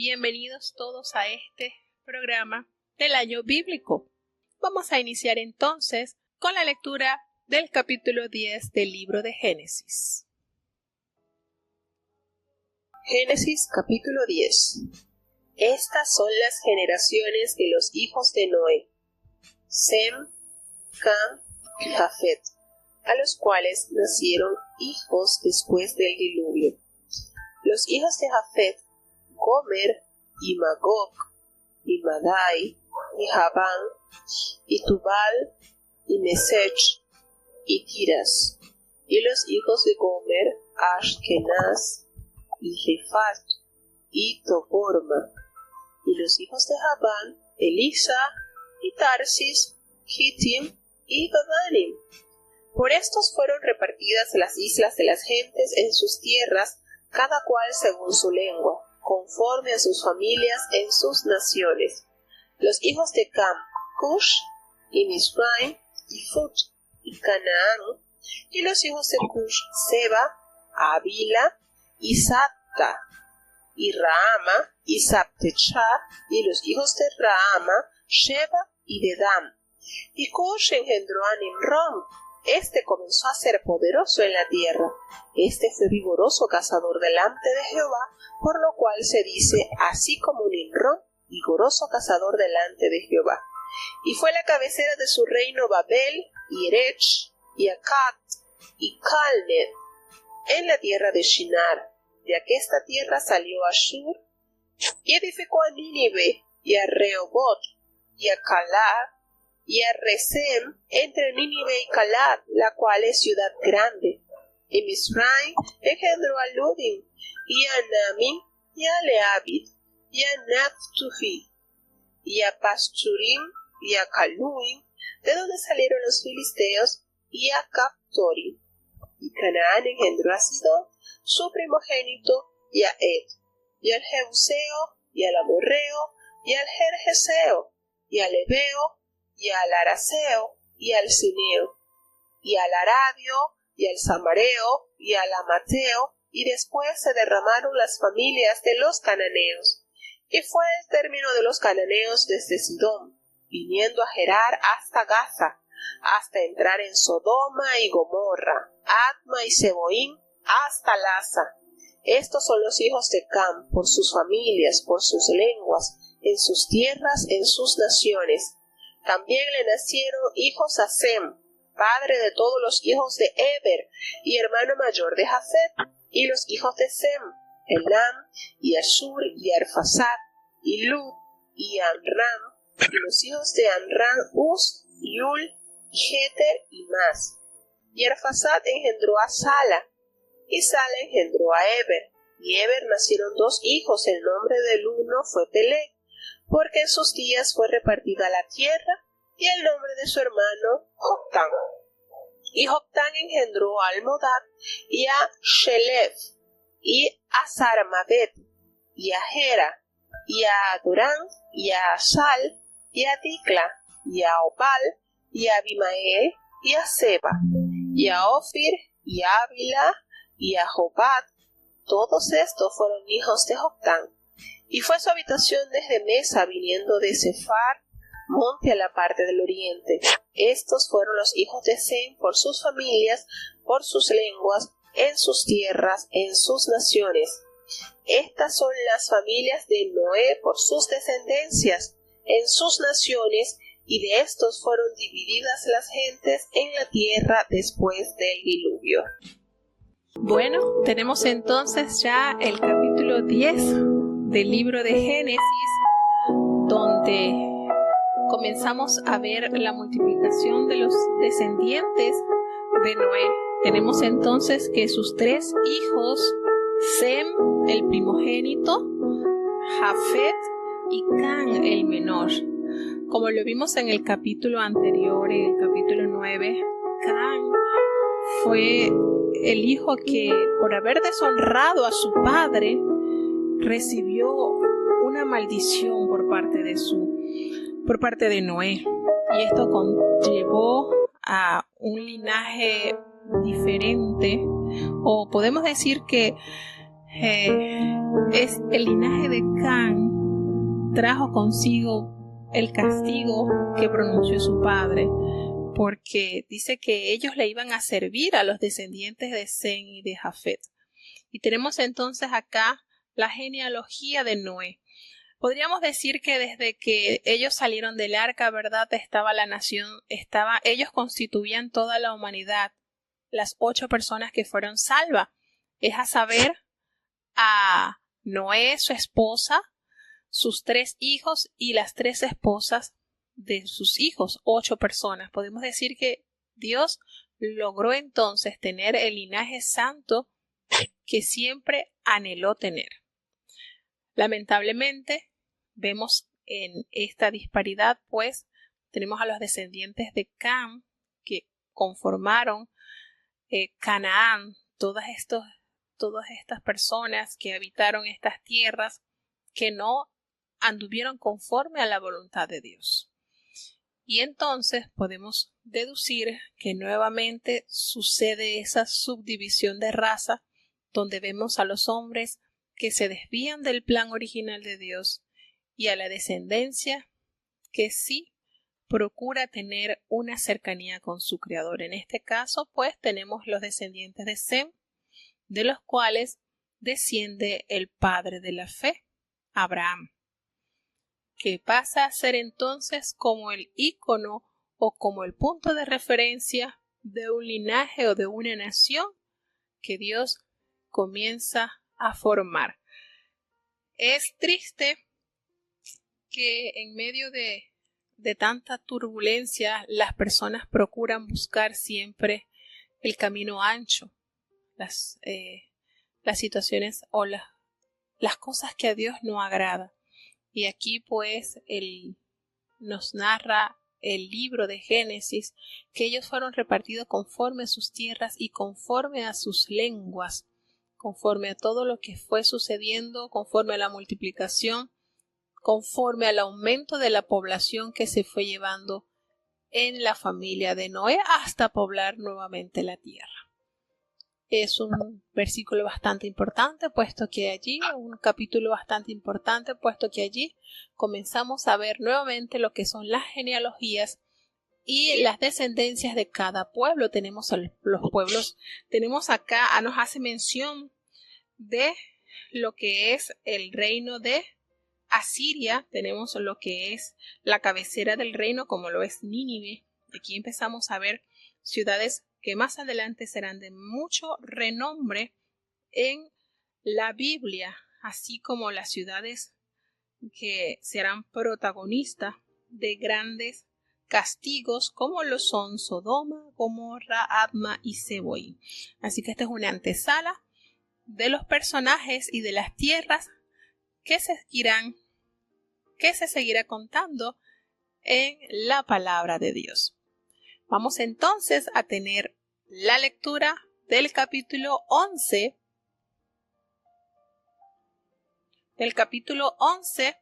Bienvenidos todos a este programa del año bíblico. Vamos a iniciar entonces con la lectura del capítulo 10 del libro de Génesis. Génesis capítulo 10. Estas son las generaciones de los hijos de Noé, Sem, Cam y Jafet, a los cuales nacieron hijos después del diluvio. Los hijos de Jafet, Gomer, y Magog, y Madai, y Javán, y Tubal, y Mesech, y Tiras. Y los hijos de Gomer, Ashkenaz, y Rifat, y Toborma. Y los hijos de Javán, Elisa, y Tarsis, Gitim, y Gadanim. Por estos fueron repartidas las islas de las gentes en sus tierras, cada cual según su lengua, conforme a sus familias en sus naciones. Los hijos de Cam, Cush, y Mizraim, y Fut, y Canaán. Y los hijos de Cush, Seba, Avila, y Sabta, y Raama, y Sabtecha. Y los hijos de Raama, Sheba, y Dedam. Y Cush engendró a Nimrod. Este comenzó a ser poderoso en la tierra. Este fue vigoroso cazador delante de Jehová, por lo cual se dice, así como Nimrod, vigoroso cazador delante de Jehová. Y fue la cabecera de su reino Babel, y Erech, y Acat, y Calneh, en la tierra de Shinar. De aquesta tierra salió Ashur, y edificó a Nínive, y a Rehoboth, y a Calad, y a Resem, entre Nínive y Calad, la cual es ciudad grande. Y Mizraim engendró a Ludim, y a Namim, y a Leabid, y a Naphtuhi, y a Pasturim, y a Caluim, de donde salieron los filisteos, y a Captorim. Y Canaán engendró a Sidón, su primogénito, y a Ed, y al Jebuseo, y al Amorreo, y al Gergeseo, y al Ebeo, y al Araseo, y al Cineo, y al Arabio, y al Samareo, y al Amateo, y después se derramaron las familias de los cananeos. Y fue el término de los cananeos desde Sidón, viniendo a Gerar hasta Gaza, hasta entrar en Sodoma y Gomorra, Adma y Seboín, hasta Laza. Estos son los hijos de Cam, por sus familias, por sus lenguas, en sus tierras, en sus naciones. También le nacieron hijos a Sem, padre de todos los hijos de Eber, y hermano mayor de Jafet. Y los hijos de Sem, Elam, y Ashur, y Arphasad, y Lud, y Amram. Y los hijos de Amram, Uz, y Ul, y Jeter, y Mas. Y Arphasad engendró a Sala, y Sala engendró a Eber. Y Eber nacieron dos hijos, el nombre del uno fue Peleg, porque en sus días fue repartida la tierra, y el nombre de su hermano Joctán. Y Joctán engendró a Almodad, y a Shelef, y a Sarmavet, y a Gera, y a Adorán, y a Asal, y a Dicla, y a Opal, y a Abimael, y a Seba, y a Ofir, y a Ávila, y a Jobat. Todos estos fueron hijos de Joctán. Y fue su habitación desde Mesa, viniendo de Sefar, monte a la parte del oriente. Estos fueron los hijos de Sem por sus familias, por sus lenguas, en sus tierras, en sus naciones. Estas son las familias de Noé por sus descendencias, en sus naciones, y de estos fueron divididas las gentes en la tierra después del diluvio. Bueno, tenemos entonces ya el capítulo 10 del libro de Génesis, donde comenzamos a ver la multiplicación de los descendientes de Noé. Tenemos entonces que sus tres hijos, Sem, el primogénito, Jafet y Cam, el menor. Como lo vimos en el capítulo anterior, en el capítulo 9, Cam fue el hijo que, por haber deshonrado a su padre, recibió una maldición por parte de Noé, y esto conllevó a un linaje diferente, o podemos decir que es el linaje de Can trajo consigo el castigo que pronunció su padre, porque dice que ellos le iban a servir a los descendientes de Sem y de Jafet. Y tenemos entonces acá la genealogía de Noé. Podríamos decir que desde que ellos salieron del arca, ¿verdad? Estaba la nación, ellos constituían toda la humanidad, las 8 personas que fueron salvas. Es a saber, a Noé, su esposa, sus 3 hijos y las 3 esposas de sus hijos, 8 personas. Podemos decir que Dios logró entonces tener el linaje santo que siempre anheló tener. Lamentablemente, vemos en esta disparidad, pues, tenemos a los descendientes de Cam que conformaron Canaán, todas estas personas que habitaron estas tierras que no anduvieron conforme a la voluntad de Dios. Y entonces podemos deducir que nuevamente sucede esa subdivisión de raza donde vemos a los hombres que se desvían del plan original de Dios y a la descendencia que sí procura tener una cercanía con su Creador. En este caso, pues, tenemos los descendientes de Sem, de los cuales desciende el padre de la fe, Abraham, que pasa a ser entonces como el ícono o como el punto de referencia de un linaje o de una nación que Dios comienza a formar. Es triste que en medio de tanta turbulencia las personas procuran buscar siempre el camino ancho, las situaciones o las cosas que a Dios no agrada. Y aquí pues nos narra el libro de Génesis que ellos fueron repartidos conforme a sus tierras y conforme a sus lenguas, conforme a todo lo que fue sucediendo, conforme a la multiplicación, conforme al aumento de la población que se fue llevando en la familia de Noé hasta poblar nuevamente la tierra. Es un versículo bastante importante, puesto que allí, un capítulo bastante importante, puesto que allí comenzamos a ver nuevamente lo que son las genealogías y las descendencias de cada pueblo. Tenemos los pueblos, tenemos acá, nos hace mención de lo que es el reino de Asiria, tenemos lo que es la cabecera del reino, como lo es Nínive. Aquí empezamos a ver ciudades que más adelante serán de mucho renombre en la Biblia, así como las ciudades que serán protagonistas de grandes castigos como lo son Sodoma, Gomorra, Adma y Seboim. Así que esta es una antesala de los personajes y de las tierras que se seguirá contando en la palabra de Dios. Vamos entonces a tener la lectura del capítulo 11. Del capítulo 11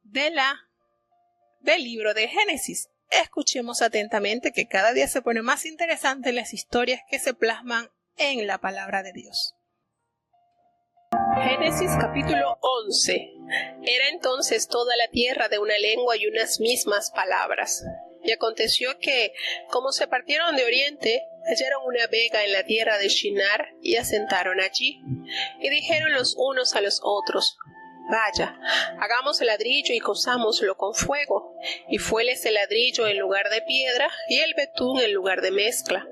del libro de Génesis. Escuchemos atentamente que cada día se pone más interesante las historias que se plasman en la palabra de Dios. Génesis capítulo 11. Era entonces toda la tierra de una lengua y unas mismas palabras. Y aconteció que, como se partieron de oriente, hallaron una vega en la tierra de Shinar y asentaron allí. Y dijeron los unos a los otros: Vaya, hagamos el ladrillo y cozámoslo con fuego. Y fuéles el ladrillo en lugar de piedra y el betún en lugar de mezcla.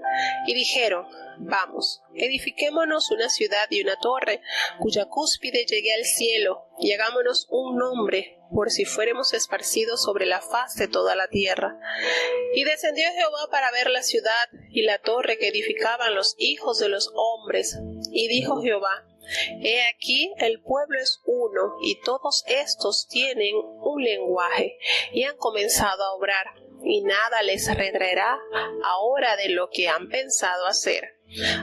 Y dijeron: Vamos, edifiquémonos una ciudad y una torre, cuya cúspide llegue al cielo, y hagámonos un nombre, por si fuéremos esparcidos sobre la faz de toda la tierra. Y descendió Jehová para ver la ciudad y la torre que edificaban los hijos de los hombres. Y dijo Jehová: He aquí, el pueblo es uno, y todos estos tienen un lenguaje, y han comenzado a obrar, y nada les retraerá ahora de lo que han pensado hacer.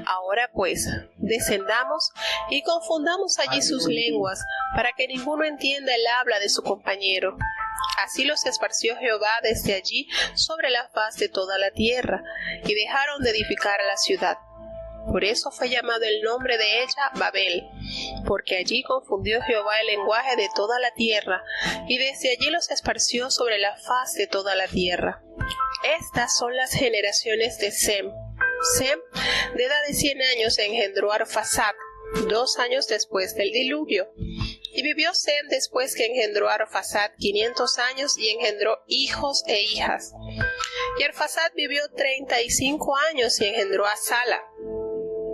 Ahora pues, descendamos y confundamos allí sus lenguas, para que ninguno entienda el habla de su compañero. Así los esparció Jehová desde allí sobre la faz de toda la tierra, y dejaron de edificar la ciudad. Por eso fue llamado el nombre de ella Babel, porque allí confundió Jehová el lenguaje de toda la tierra, y desde allí los esparció sobre la faz de toda la tierra. Estas son las generaciones de Sem. Sem, de edad de 100 años, engendró a Arfaxad, 2 años después del diluvio. Y vivió Sem después que engendró a Arfaxad 500 años y engendró hijos e hijas. Y Arfaxad vivió 35 años y engendró a Sala.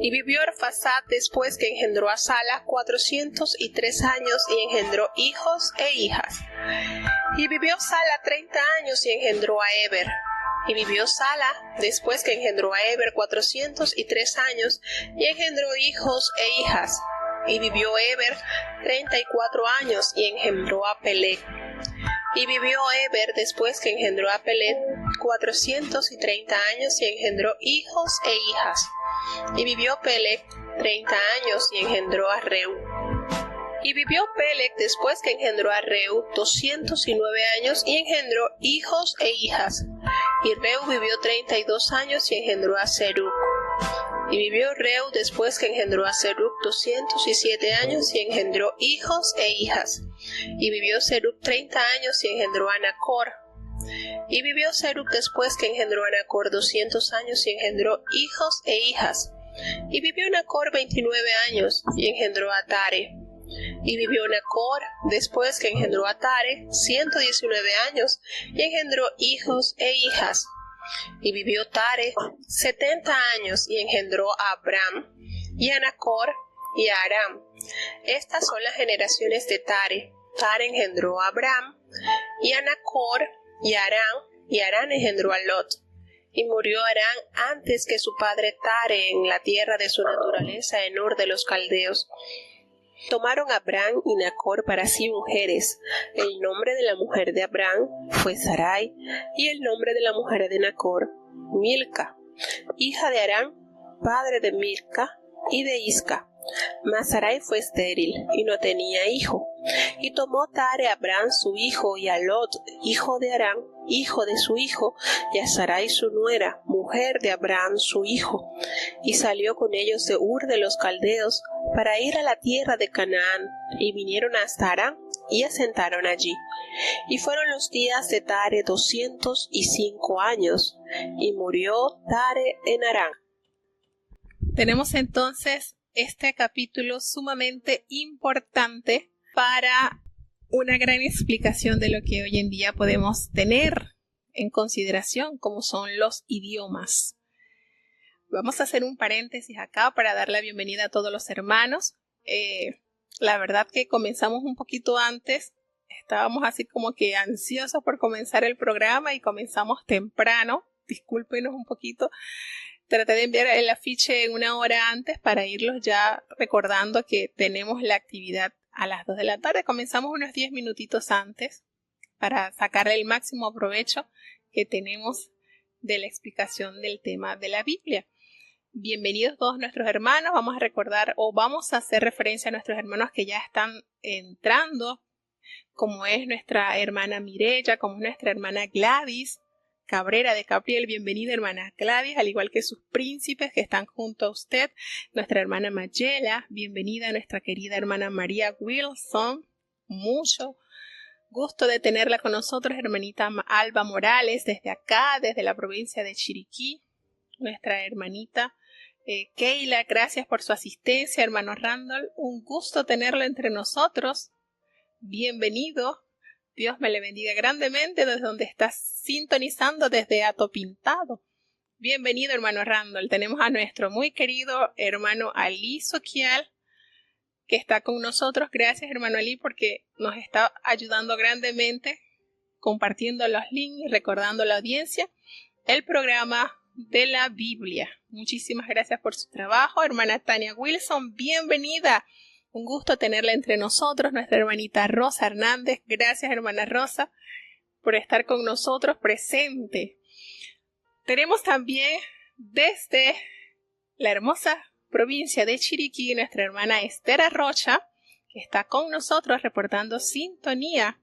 Y vivió Arfaxad después que engendró a Sala 403 años y engendró hijos e hijas. Y vivió Sala 30 años y engendró a Eber. Y vivió Sala después que engendró a Eber 403 años y engendró hijos e hijas. Y vivió Eber 34 años y engendró a Peleg. Y vivió Eber después que engendró a Peleg 430 años y engendró hijos e hijas. Y vivió Peleg 30 años y engendró a Reu. Y vivió Peleg después que engendró a Reu 209 años y engendró hijos e hijas. Y Reu vivió 32 años y engendró a Serug. Y vivió Reu después que engendró a Serug 207 años y engendró hijos e hijas. Y vivió Serug 30 años y engendró a Nacor. Y vivió Serug después que engendró a Nacor 200 años y engendró hijos e hijas. Y vivió Nacor 29 años y engendró a Tare. Y vivió Nacor después que engendró a Tare 119 años y engendró hijos e hijas. Y vivió Tare 70 años y engendró a Abram y a Nacor y a Aram. Estas son las generaciones de Tare. Tare engendró a Abram y a Nacor y a Aram, y Aram engendró a Lot. Y murió Aram antes que su padre Tare en la tierra de su naturaleza en Ur de los Caldeos. Tomaron a Abram y Nacor para sí mujeres. El nombre de la mujer de Abram fue Sarai, y el nombre de la mujer de Nacor, Milca, hija de Aram, padre de Milca y de Isca. Mas Sarai fue estéril y no tenía hijo. Y tomó Tare a Abram su hijo y a Lot, hijo de Aram, hijo de su hijo, y a Sarai su nuera, mujer de Abram su hijo. Y salió con ellos de Ur de los Caldeos para ir a la tierra de Canaán, y vinieron hasta Aram y asentaron allí. Y fueron los días de Tare 205 años, y murió Tare en Aram. Tenemos entonces este capítulo sumamente importante para una gran explicación de lo que hoy en día podemos tener en consideración, como son los idiomas. Vamos a hacer un paréntesis acá para dar la bienvenida a todos los hermanos. La verdad que comenzamos un poquito antes, estábamos así como que ansiosos por comenzar el programa y comenzamos temprano, discúlpenos un poquito. Traté de enviar el afiche 1 hora antes para irlos ya recordando que tenemos la actividad a las 2 de la tarde. Comenzamos unos 10 minutitos antes para sacarle el máximo provecho que tenemos de la explicación del tema de la Biblia. Bienvenidos todos nuestros hermanos. Vamos a recordar o vamos a hacer referencia a nuestros hermanos que ya están entrando, como es nuestra hermana Mireya, como es nuestra hermana Gladys Cabrera de Capriel. Bienvenida hermana Gladys, al igual que sus príncipes que están junto a usted. Nuestra hermana Mayela, bienvenida nuestra querida hermana María Wilson. Mucho gusto de tenerla con nosotros, hermanita Alba Morales, desde acá, desde la provincia de Chiriquí. Nuestra hermanita Keila, gracias por su asistencia. Hermano Randall, un gusto tenerlo entre nosotros. Bienvenido. Dios me le bendiga grandemente desde donde estás sintonizando desde Hato Pintado. Bienvenido, hermano Randall. Tenemos a nuestro muy querido hermano Ali Soquial, que está con nosotros. Gracias, hermano Ali, porque nos está ayudando grandemente, compartiendo los links y recordando a la audiencia el programa de la Biblia. Muchísimas gracias por su trabajo. Hermana Tania Wilson, bienvenida. Un gusto tenerla entre nosotros, nuestra hermanita Rosa Hernández. Gracias, hermana Rosa, por estar con nosotros presente. Tenemos también desde la hermosa provincia de Chiriquí nuestra hermana Esther Arrocha, que está con nosotros reportando sintonía.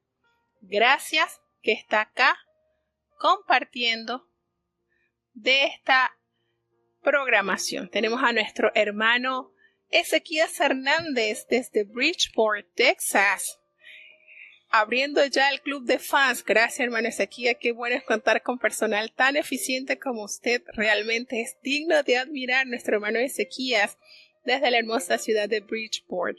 Gracias, que está acá compartiendo de esta programación. Tenemos a nuestro hermano Ezequías Hernández desde Bridgeport, Texas, abriendo ya el club de fans. Gracias, hermano Ezequías. Qué bueno es contar con personal tan eficiente como usted. Realmente es digno de admirar nuestro hermano Ezequías desde la hermosa ciudad de Bridgeport.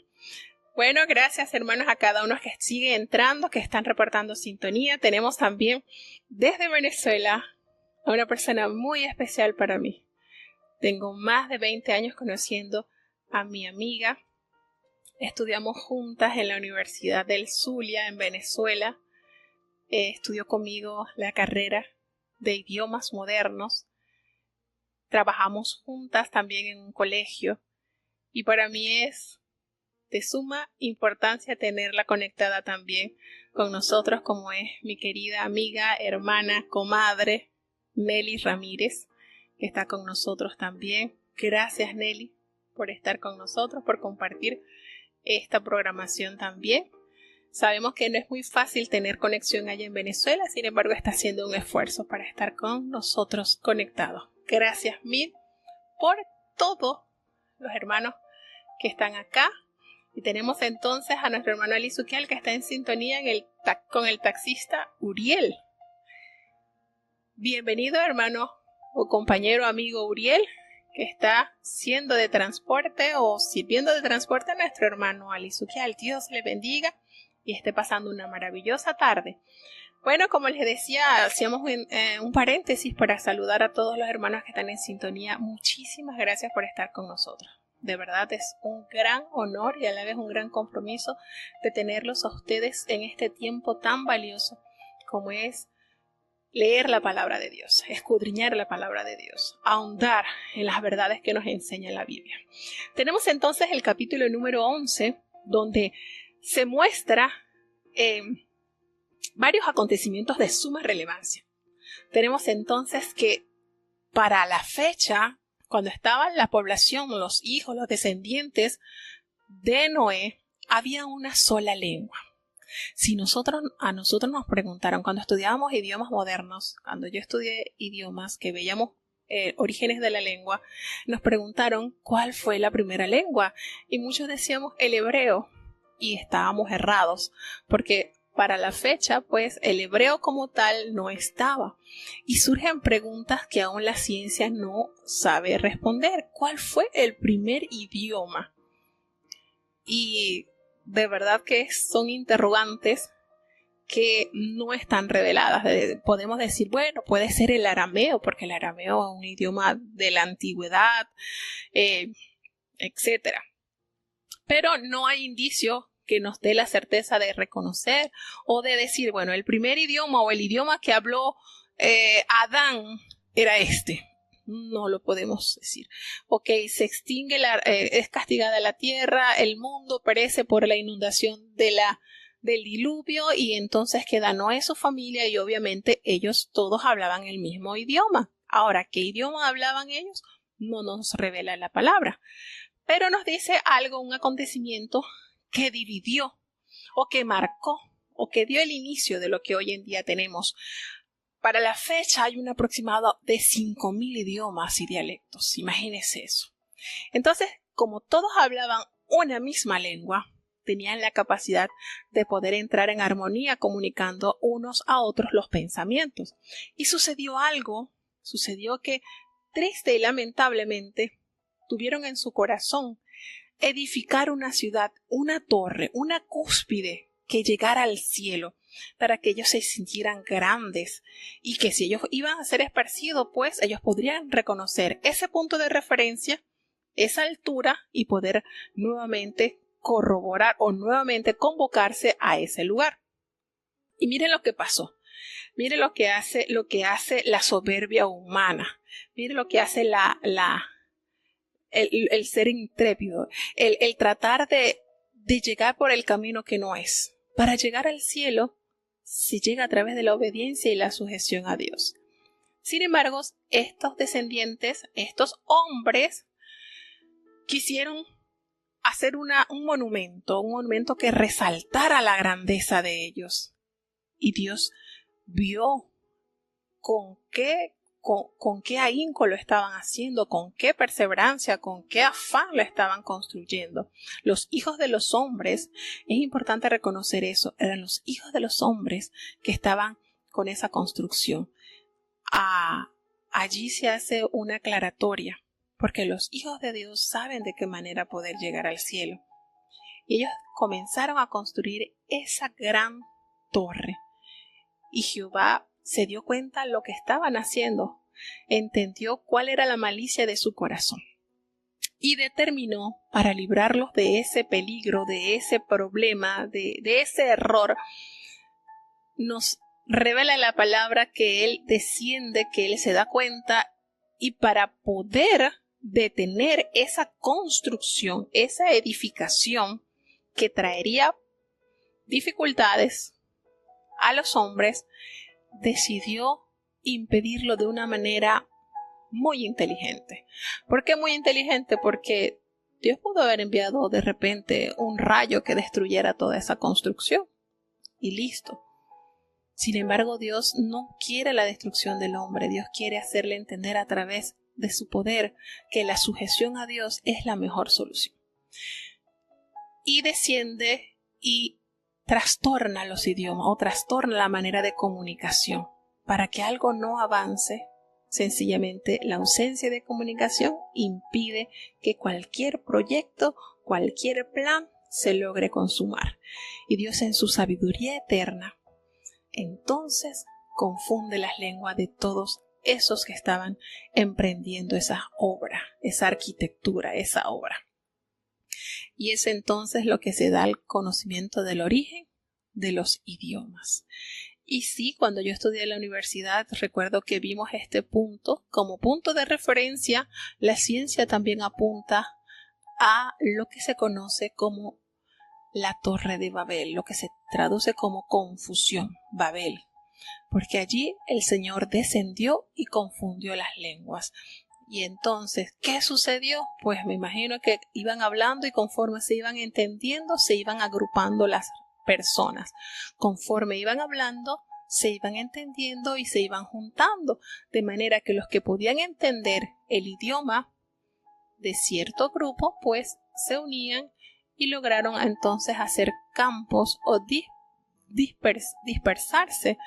Bueno, gracias, hermanos, a cada uno que sigue entrando, que están reportando sintonía. Tenemos también desde Venezuela a una persona muy especial para mí. Tengo más de 20 años conociendo a mi amiga. Estudiamos juntas en la Universidad del Zulia, en Venezuela. Estudió conmigo la carrera de idiomas modernos. Trabajamos juntas también en un colegio. Y para mí es de suma importancia tenerla conectada también con nosotros, como es mi querida amiga, hermana, comadre, Nelly Ramírez, que está con nosotros también. Gracias, Nelly, por estar con nosotros, por compartir esta programación también. Sabemos que no es muy fácil tener conexión allá en Venezuela, sin embargo está haciendo un esfuerzo para estar con nosotros conectados. Gracias mil por todos los hermanos que están acá. Y tenemos entonces a nuestro hermano Ali Suquial, que está en sintonía con el taxista Uriel. Bienvenido, hermano o compañero amigo Uriel, que está siendo de transporte o sirviendo de transporte a nuestro hermano Ali Suquial. Dios le bendiga y esté pasando una maravillosa tarde. Bueno, como les decía, hacíamos un paréntesis para saludar a todos los hermanos que están en sintonía. Muchísimas gracias por estar con nosotros. De verdad es un gran honor y a la vez un gran compromiso de tenerlos a ustedes en este tiempo tan valioso como es leer la palabra de Dios, escudriñar la palabra de Dios, ahondar en las verdades que nos enseña la Biblia. Tenemos entonces el capítulo número 11, donde se muestra varios acontecimientos de suma relevancia. Tenemos entonces que para la fecha, cuando estaba la población, los hijos, los descendientes de Noé, había una sola lengua. Si a nosotros nos preguntaron, cuando estudiábamos idiomas modernos, cuando yo estudié idiomas, que veíamos orígenes de la lengua, nos preguntaron cuál fue la primera lengua. Y muchos decíamos el hebreo, y estábamos errados, porque para la fecha, pues, el hebreo como tal no estaba. Y surgen preguntas que aún la ciencia no sabe responder. ¿Cuál fue el primer idioma? Y de verdad que son interrogantes que no están reveladas. Podemos decir, bueno, puede ser el arameo, porque el arameo es un idioma de la antigüedad, etc. Pero no hay indicio que nos dé la certeza de reconocer o de decir, bueno, el primer idioma o el idioma que habló Adán era este. No lo podemos decir. Ok, se extingue, es castigada la tierra, el mundo perece por la inundación del diluvio y entonces queda Noé, su familia y obviamente ellos todos hablaban el mismo idioma. Ahora, ¿qué idioma hablaban ellos? No nos revela la palabra, pero nos dice algo, un acontecimiento que dividió o que marcó o que dio el inicio de lo que hoy en día tenemos. Para la fecha hay un aproximado de 5,000 idiomas y dialectos. Imagínense eso. Entonces, como todos hablaban una misma lengua, tenían la capacidad de poder entrar en armonía comunicando unos a otros los pensamientos. Y sucedió que triste y lamentablemente tuvieron en su corazón edificar una ciudad, una torre, una cúspide que llegara al cielo, para que ellos se sintieran grandes y que si ellos iban a ser esparcidos, pues ellos podrían reconocer ese punto de referencia, esa altura y poder nuevamente corroborar o nuevamente convocarse a ese lugar. Y miren lo que pasó. Miren lo que hace la soberbia humana. Miren lo que hace el ser intrépido, el tratar de llegar por el camino que no es. Para llegar al cielo se llega a través de la obediencia y la sujeción a Dios. Sin embargo, estos descendientes, estos hombres, quisieron hacer un monumento que resaltara la grandeza de ellos. Y Dios vio con qué con qué ahínco lo estaban haciendo, con qué perseverancia, con qué afán lo estaban construyendo. Los hijos de los hombres, es importante reconocer eso, eran los hijos de los hombres que estaban con esa construcción. Allí se hace una aclaratoria, porque los hijos de Dios saben de qué manera poder llegar al cielo. Y ellos comenzaron a construir esa gran torre. Y Jehová se dio cuenta de lo que estaban haciendo, entendió cuál era la malicia de su corazón y determinó, para librarlos de ese peligro, de ese problema, de ese error, nos revela la palabra que Él desciende, que Él se da cuenta, y para poder detener esa construcción, esa edificación que traería dificultades a los hombres, decidió impedirlo de una manera muy inteligente. ¿Por qué muy inteligente? Porque Dios pudo haber enviado de repente un rayo que destruyera toda esa construcción y listo. Sin embargo, Dios no quiere la destrucción del hombre. Dios quiere hacerle entender a través de su poder que la sujeción a Dios es la mejor solución. Y desciende y trastorna los idiomas o trastorna la manera de comunicación. Para que algo no avance, sencillamente la ausencia de comunicación impide que cualquier proyecto, cualquier plan se logre consumar. Y Dios, en su sabiduría eterna, entonces confunde las lenguas de todos esos que estaban emprendiendo esa obra, esa arquitectura, esa obra. Y es entonces lo que se da el conocimiento del origen de los idiomas. Y sí, cuando yo estudié en la universidad, recuerdo que vimos este punto como punto de referencia. La ciencia también apunta a lo que se conoce como la Torre de Babel, lo que se traduce como confusión, Babel, porque allí el Señor descendió y confundió las lenguas. Y entonces, ¿qué sucedió? Pues me imagino que iban hablando y conforme se iban entendiendo, se iban agrupando las personas. Conforme iban hablando, se iban entendiendo y se iban juntando, de manera que los que podían entender el idioma de cierto grupo, pues se unían y lograron entonces hacer campos o dispersarse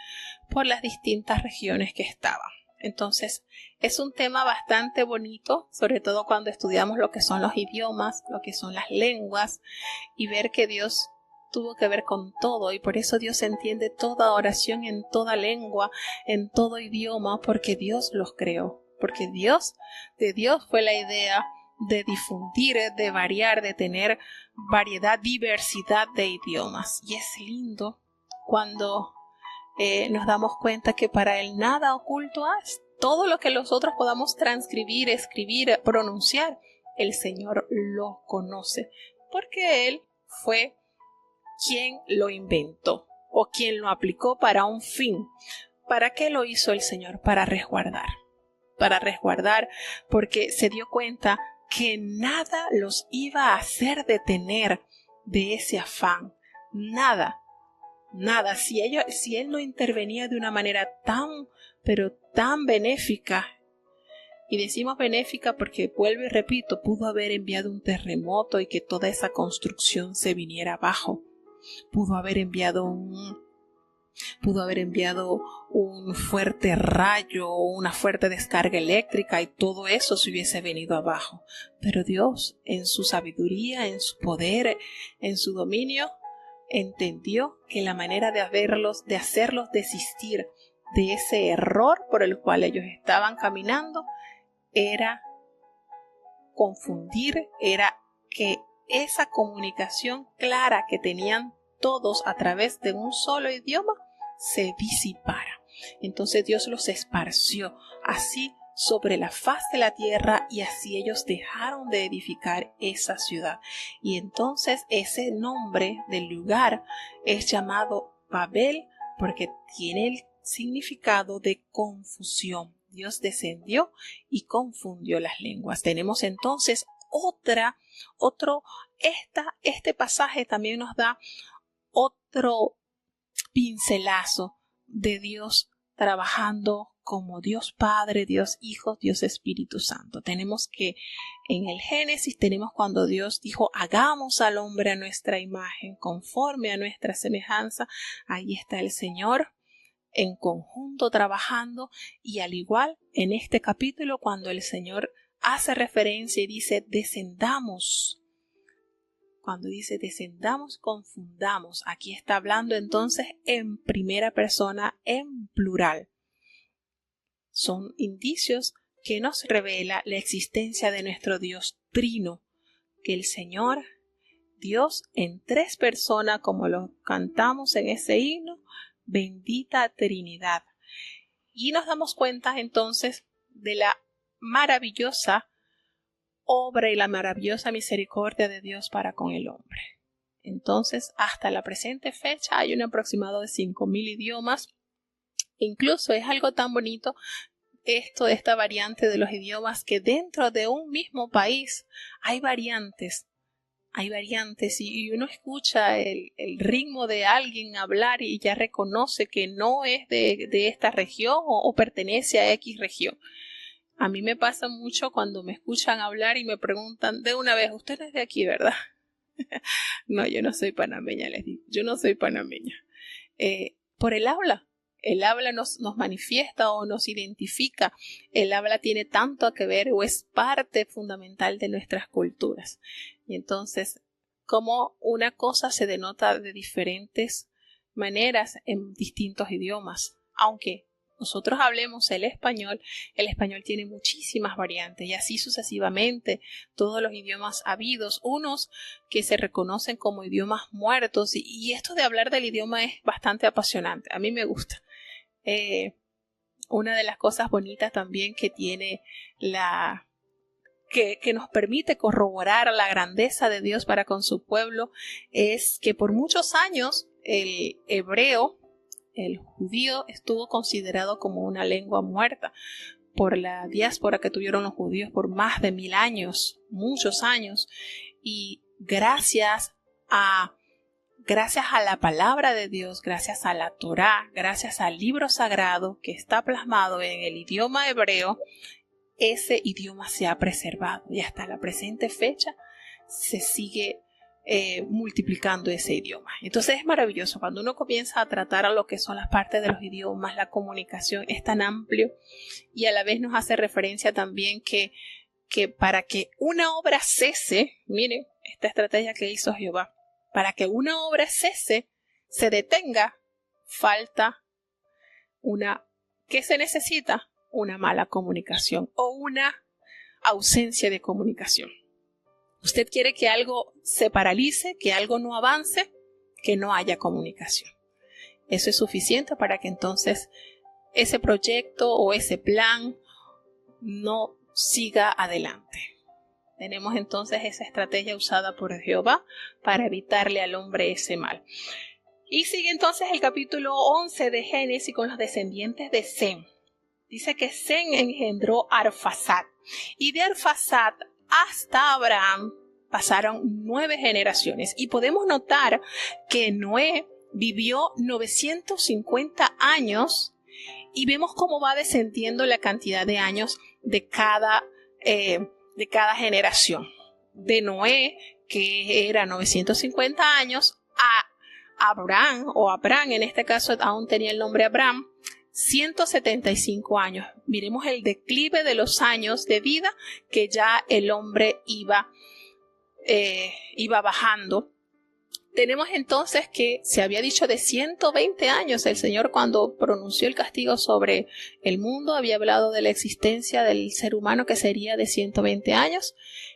por las distintas regiones que estaban. Entonces, es un tema bastante bonito, sobre todo cuando estudiamos lo que son los idiomas, lo que son las lenguas, y ver que Dios tuvo que ver con todo, y por eso Dios entiende toda oración en toda lengua, en todo idioma, porque Dios los creó, porque de Dios fue la idea de difundir, de variar, de tener variedad, diversidad de idiomas. Y es lindo cuando nos damos cuenta que para Él nada oculto es. Todo lo que nosotros podamos transcribir, escribir, pronunciar, el Señor lo conoce, porque Él fue quien lo inventó o quien lo aplicó para un fin. ¿Para qué lo hizo el Señor? Para resguardar, porque se dio cuenta que nada los iba a hacer detener de ese afán. Nada. Si Él no intervenía de una manera pero tan benéfica, y decimos benéfica porque, vuelvo y repito, pudo haber enviado un terremoto y que toda esa construcción se viniera abajo. Pudo haber enviado un fuerte rayo o una fuerte descarga eléctrica y todo eso se hubiese venido abajo. Pero Dios, en su sabiduría, en su poder, en su dominio, entendió que la manera de hacerlos desistir de ese error por el cual ellos estaban caminando era confundir, era que esa comunicación clara que tenían todos a través de un solo idioma se disipara. Entonces Dios los esparció así sobre la faz de la tierra, y así ellos dejaron de edificar esa ciudad. Y entonces ese nombre del lugar es llamado Babel, porque tiene el significado de confusión. Dios descendió y confundió las lenguas. Tenemos entonces este pasaje también nos da otro pincelazo de Dios trabajando como Dios Padre, Dios Hijo, Dios Espíritu Santo. Tenemos que en el Génesis tenemos cuando Dios dijo hagamos al hombre a nuestra imagen, conforme a nuestra semejanza. Ahí está el Señor en conjunto trabajando, y al igual en este capítulo cuando el Señor hace referencia y dice descendamos. Cuando dice descendamos, confundamos. Aquí está hablando entonces en primera persona, en plural. Son indicios que nos revela la existencia de nuestro Dios trino, que el Señor, Dios en tres personas, como lo cantamos en ese himno, bendita Trinidad. Y nos damos cuenta entonces de la maravillosa obra y la maravillosa misericordia de Dios para con el hombre. Entonces, hasta la presente fecha hay un aproximado de 5,000 idiomas. Incluso es algo tan bonito esto de esta variante de los idiomas, que dentro de un mismo país hay variantes y uno escucha el ritmo de alguien hablar y ya reconoce que no es de esta región o pertenece a X región. A mí me pasa mucho cuando me escuchan hablar y me preguntan de una vez, usted no es de aquí, ¿verdad? No, yo no soy panameña, les digo, yo no soy panameña. Por el habla. El habla nos manifiesta o nos identifica. El habla tiene tanto que ver o es parte fundamental de nuestras culturas. Y entonces, como una cosa se denota de diferentes maneras en distintos idiomas. Aunque nosotros hablemos el español tiene muchísimas variantes y así sucesivamente todos los idiomas habidos, unos que se reconocen como idiomas muertos y esto de hablar del idioma es bastante apasionante, a mí me gusta. Una de las cosas bonitas también que tiene que nos permite corroborar la grandeza de Dios para con su pueblo es que por muchos años el hebreo, el judío, estuvo considerado como una lengua muerta por la diáspora que tuvieron los judíos por más de 1000 años, muchos años, y gracias a la palabra de Dios, gracias a la Torá, gracias al libro sagrado que está plasmado en el idioma hebreo, ese idioma se ha preservado y hasta la presente fecha se sigue multiplicando ese idioma. Entonces es maravilloso cuando uno comienza a tratar a lo que son las partes de los idiomas, la comunicación es tan amplio y a la vez nos hace referencia también que para que una obra cese, miren esta estrategia que hizo Jehová, para que una obra cese, se detenga, falta ¿qué se necesita? Una mala comunicación o una ausencia de comunicación. Usted quiere que algo se paralice, que algo no avance, que no haya comunicación. Eso es suficiente para que entonces ese proyecto o ese plan no siga adelante. Tenemos entonces esa estrategia usada por Jehová para evitarle al hombre ese mal. Y sigue entonces el capítulo 11 de Génesis con los descendientes de Sem. Dice que Sem engendró a Arfaxad y de Arfaxad hasta Abraham pasaron 9 generaciones y podemos notar que Noé vivió 950 años y vemos cómo va descendiendo la cantidad de años de cada generación. De Noé, que era 950 años, a Abraham en este caso aún tenía el nombre Abraham, 175 años. Miremos el declive de los años de vida que ya el hombre iba bajando. Tenemos entonces que se había dicho de 120 años. El Señor cuando pronunció el castigo sobre el mundo había hablado de la existencia del ser humano que sería de 120 años.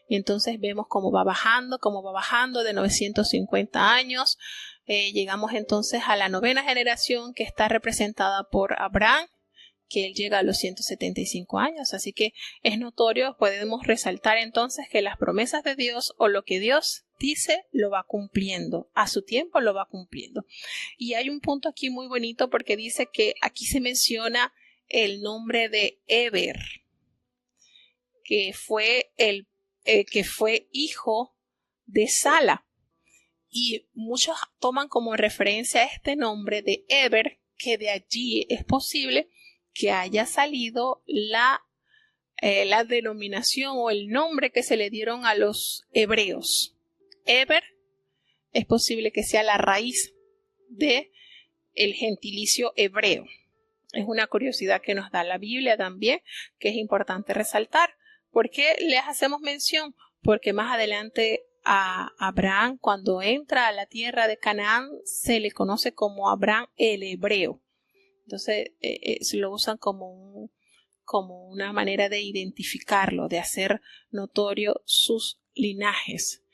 Y entonces vemos cómo va bajando de 950 años. Llegamos entonces a la 9ª generación que está representada por Abraham, que él llega a los 175 años. Así que es notorio, podemos resaltar entonces que las promesas de Dios o lo que Dios dice lo va cumpliendo, a su tiempo lo va cumpliendo. Y hay un punto aquí muy bonito porque dice que aquí se menciona el nombre de Eber, que fue hijo de Sala. Y muchos toman como referencia este nombre de Eber, que de allí es posible que haya salido la denominación o el nombre que se le dieron a los hebreos. Eber es posible que sea la raíz de el gentilicio hebreo. Es una curiosidad que nos da la Biblia también, que es importante resaltar. ¿Por qué les hacemos mención? Porque más adelante a Abraham, cuando entra a la tierra de Canaán, se le conoce como Abraham el hebreo. Entonces se lo usan como una manera de identificarlo, de hacer notorio sus linajes.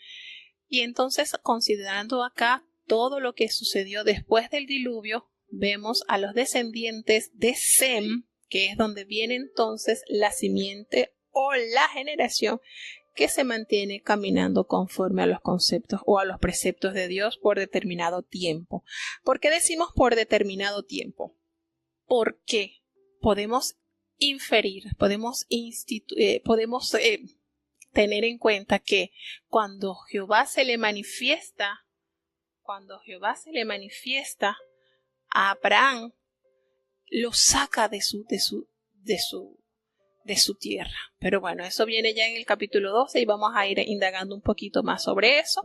Y entonces, considerando acá todo lo que sucedió después del diluvio, vemos a los descendientes de Sem, que es donde viene entonces la simiente o la generación que se mantiene caminando conforme a los conceptos o a los preceptos de Dios por determinado tiempo. ¿Por qué decimos por determinado tiempo? Porque podemos inferir, podemos tener en cuenta que cuando Jehová se le manifiesta a Abraham, lo saca de su tierra. Pero bueno, eso viene ya en el capítulo 12 y vamos a ir indagando un poquito más sobre eso.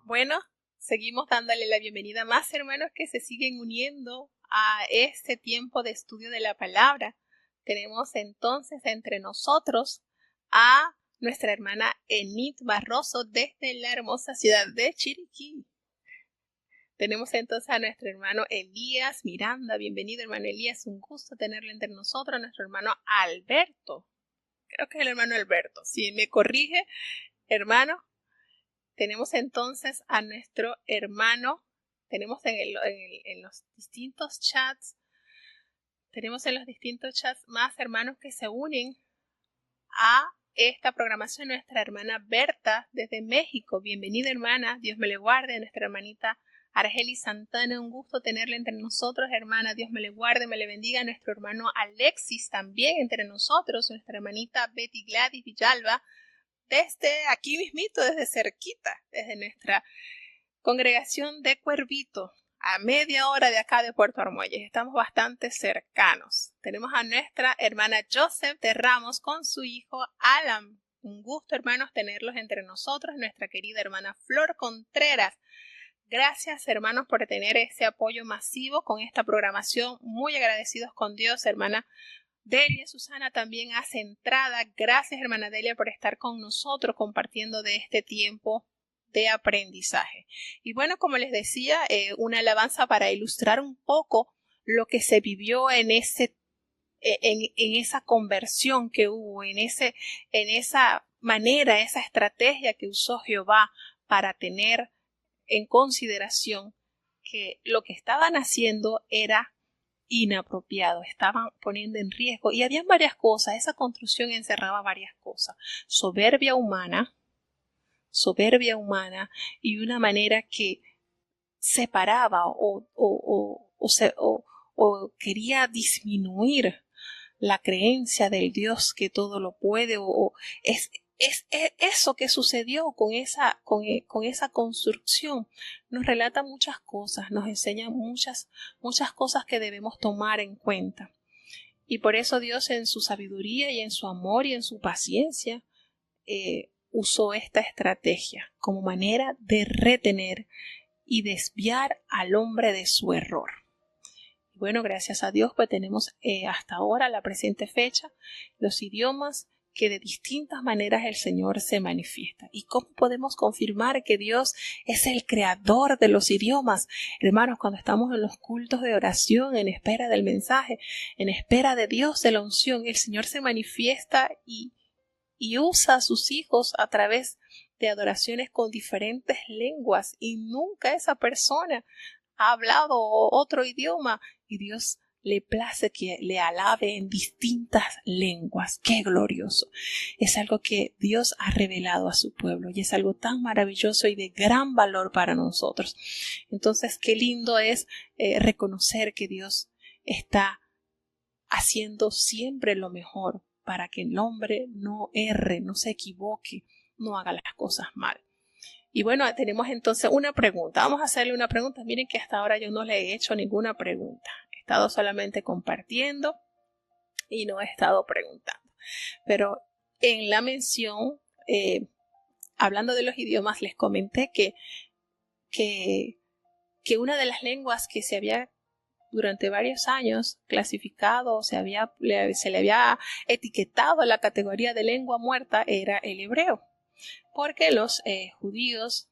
Bueno, seguimos dándole la bienvenida a más hermanos que se siguen uniendo a este tiempo de estudio de la palabra. Tenemos entonces entre nosotros a nuestra hermana Enid Barroso desde la hermosa ciudad de Chiriquí. Tenemos entonces a nuestro hermano Elías Miranda. Bienvenido, hermano Elías. Un gusto tenerlo entre nosotros. Nuestro hermano Alberto. Creo que es el hermano Alberto. Si me corrige, hermano. Tenemos entonces a nuestro hermano. Tenemos en los distintos chats. Tenemos en los distintos chats más hermanos que se unen a esta programación. Nuestra hermana Berta desde México. Bienvenida, hermana. Dios me le guarde. Nuestra hermanita Argelis Santana, un gusto tenerla entre nosotros, hermana. Dios me le guarde, me le bendiga. Nuestro hermano Alexis también entre nosotros. Nuestra hermanita Betty Gladys Villalba desde aquí mismito, desde cerquita, desde nuestra congregación de Cuervito, a media hora de acá de Puerto Armuelles. Estamos bastante cercanos. Tenemos a nuestra hermana Joseph de Ramos con su hijo Alan. Un gusto, hermanos, tenerlos entre nosotros. Nuestra querida hermana Flor Contreras. Gracias, hermanos, por tener ese apoyo masivo con esta programación. Muy agradecidos con Dios, hermana Delia Susana también hace entrada. Gracias, hermana Delia, por estar con nosotros compartiendo de este tiempo de aprendizaje. Y bueno, como les decía, una alabanza para ilustrar un poco lo que se vivió en esa conversión que hubo, en esa manera, esa estrategia que usó Jehová para tener en consideración que lo que estaban haciendo era inapropiado, estaban poniendo en riesgo y habían varias cosas. Esa construcción encerraba varias cosas: soberbia humana y una manera que separaba o quería disminuir la creencia del Dios que todo lo puede, es eso que sucedió con esa construcción. Nos relata muchas cosas, nos enseña muchas cosas que debemos tomar en cuenta. Y por eso Dios, en su sabiduría y en su amor y en su paciencia, usó esta estrategia como manera de retener y desviar al hombre de su error. Y bueno, gracias a Dios, pues tenemos hasta ahora, la presente fecha, los idiomas que de distintas maneras el Señor se manifiesta. ¿Y cómo podemos confirmar que Dios es el creador de los idiomas? Hermanos, cuando estamos en los cultos de oración, en espera del mensaje, en espera de Dios, de la unción, el Señor se manifiesta y usa a sus hijos a través de adoraciones con diferentes lenguas, y nunca esa persona ha hablado otro idioma y Dios le place que le alabe en distintas lenguas. ¡Qué glorioso! Es algo que Dios ha revelado a su pueblo y es algo tan maravilloso y de gran valor para nosotros. Entonces, qué lindo es reconocer que Dios está haciendo siempre lo mejor para que el hombre no erre, no se equivoque, no haga las cosas mal. Y bueno, tenemos entonces una pregunta. Vamos a hacerle una pregunta. Miren que hasta ahora yo no le he hecho ninguna pregunta. He estado solamente compartiendo y no he estado preguntando. Pero en la mención, hablando de los idiomas, les comenté que una de las lenguas que se había durante varios años clasificado, se le había etiquetado la categoría de lengua muerta era el hebreo, porque los judíos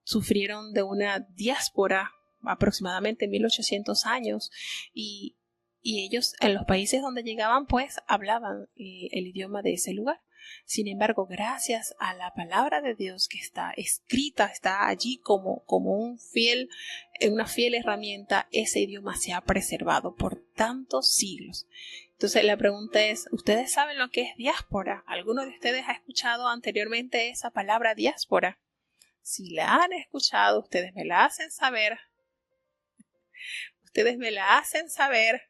sufrieron de una diáspora aproximadamente 1800 años y ellos en los países donde llegaban pues hablaban el idioma de ese lugar. Sin embargo, gracias a la palabra de Dios que está escrita, está allí como una fiel herramienta, ese idioma se ha preservado por tantos siglos. Entonces la pregunta es, ¿ustedes saben lo que es diáspora? ¿Alguno de ustedes ha escuchado anteriormente esa palabra diáspora? Si la han escuchado, ustedes me la hacen saber. Ustedes me la hacen saber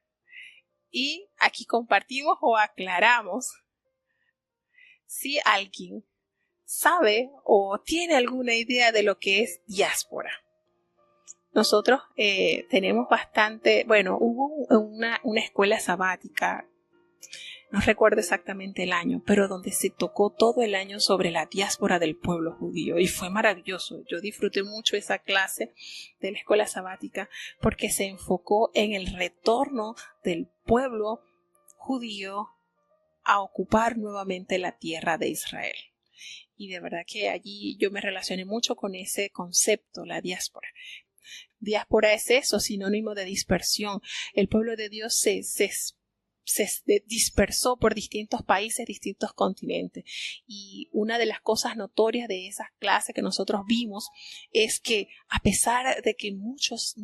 y aquí compartimos o aclaramos si alguien sabe o tiene alguna idea de lo que es diáspora. Nosotros tenemos hubo una escuela sabática, no recuerdo exactamente el año, pero donde se tocó todo el año sobre la diáspora del pueblo judío y fue maravilloso. Yo disfruté mucho esa clase de la escuela sabática porque se enfocó en el retorno del pueblo judío a ocupar nuevamente la tierra de Israel. Y de verdad que allí yo me relacioné mucho con ese concepto, la diáspora. Diáspora es eso, sinónimo de dispersión. El pueblo de Dios se dispersó por distintos países, distintos continentes. Y una de las cosas notorias de esas clases que nosotros vimos es que a pesar de que muchos